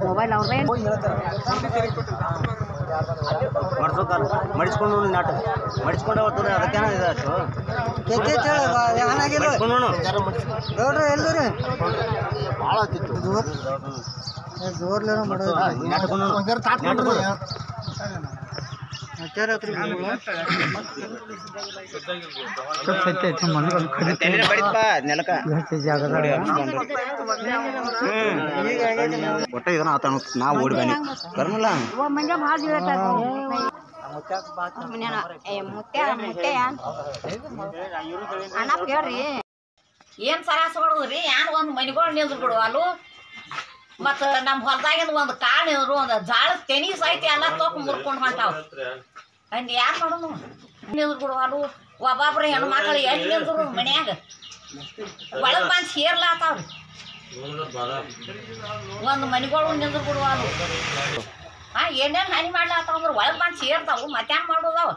mobile ಅವ್ರೇ ಮಡಿಸ್ಕೊಂಡು ನಾಟಕ ಮಡಿಸ್ಕೊಂಡು ಹೋಗ್ತಾರೆ ಅದಕ್ಕೇನ ಇದಾಯ್ತು ನೋಡ್ರಿ ಎಲ್ರಿ ಭಾಳ ಆಗ್ತಿತ್ತು ಜೋರ್ಲೇನೋ ಮಾಡೋದು ಒಟ್ಟ ಇದನ್ನ ಆತ ನಾವು ಓಡಿ ಬನ್ನಿ ಕರ್ಮಲ್ಲ ಏನ್ ಸರಾಸ ಹೊಡದ್ರಿ ಯಾನ್ ಒಂದ್ ಮನಿಗಳು ನಿಲ್ದು ಬಿಡುವಲ್ಲು ಮತ್ತ ನಮ್ ಹೊಲದಾಗಿಂದ ಒಂದ್ ಕಾಳು ನಿಲ್ರು ಒಂದ್ ಜಾಳ ತೆನಿ ಸೈತಿ ಎಲ್ಲ ತೋಕ್ ಮುರ್ಕೊಂಡ್ ಹೊಂಟಾವ್ ಅಂದ್ ಯಾರು ಮಾಡೋನು ನಿಲ್ದು ಬಿಡುವಲ್ಲು ಒಬ್ಬೊಬ್ರು ಹೆಣ್ಣು ಮಕ್ಕಳು ಎಲ್ಲಿ ನಿಲ್ದ್ರು ಮನ್ಯಾಗ ಒಳಗ್ ಬಂದ್ ಸೇರ್ಲಾತಾವ್ರಿ ಒಂದ್ ಮನಿಗಳು ನಿಲ್ದು ಬಿಡುವಲ್ಲು ಏನೇನ್ ಹಾನಿ ಮಾಡ್ಲಾತಾವ ಅಂದ್ರೆ ಒಳಗ್ ಬಂದ್ ಸೇರ್ತಾವು ಮತ್ತ್ಯಾನ್ ಮಾಡೋದಾವ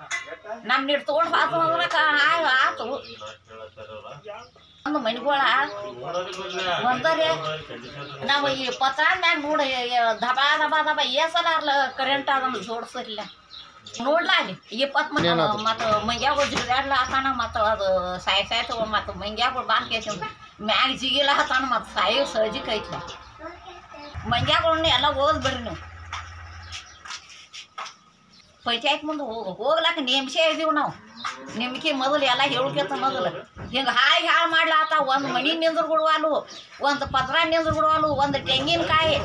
ನಮ್ ನೀಡ್ ತಗೊಂಡ್ ಹಾತು ಅಂದ್ರೆ ಆತು ಒಂದು ಮನಿಗಳ ಒಂದರೆ ನಾವು ಈ ಪತ್ರ ಮ್ಯಾಗ ನೋಡಿ ದಬಾ ದಬಾ ದಬಾ ಏಸಲ ಕರೆಂಟ್ ಅದನ್ನು ಜೋಡಿಸಿರ್ಲಿಲ್ಲ ನೋಡ್ಲಾ ಅಲ್ಲಿ 20 ಮನೆ ಮತ್ತು ಮಂಗ್ಯಾಗ ಜಿಗಾಡ್ಲ ಹಾತಾನ ಮತ್ತು ಅದು ಸಾಯ್ತು ಮತ್ತು ಮಂಗ್ಯಾಗ ಬಾನ್ ಕೇಳ್ತೀವಿ ಮ್ಯಾಗ ಜಿಗಿಲ್ಲ ಹಾತಾನ ಮತ್ತು ಸಾಯೋ ಸಹಜಿಕ್ ಐತ್ಲ ಮಂಗ್ಯಾಗಳನ್ನ ಎಲ್ಲ ಓದ್ ಬರ್ರಿ ನೀವು ಪಂಚಾಯತ್ ಮುಂದೆ ಹೋಗ್ಲಾಕ ನೇಮಿಸೇ ಇದೀವಿ ನಾವು ನಿಮ್ಗೆ ಮೊದಲು ಎಲ್ಲ ಹೇಳ್ಕೇತ ಮೊದಲು ಹಿಂಗೆ ಹಾಯಿ ಹಾಳು ಮಾಡ್ಲಾತ ಒಂದು ಮಣಿ ನಿಂದ್ರು ಬಿಡುವಲ್ಲು ಒಂದು ಪತ್ರ ನಿಂದ್ರು ಬಿಡುವಲ್ಲು ಒಂದು ತೆಂಗಿನಕಾಯಿ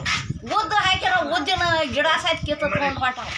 ಉದ್ದು ಹಾಕಿರೋ ಉದ್ದಿನ ಗಿಡ ಸಹಿತ ಕಿತ್ತು ತೊಗೊಂಡು ಹೊಂಟಾವ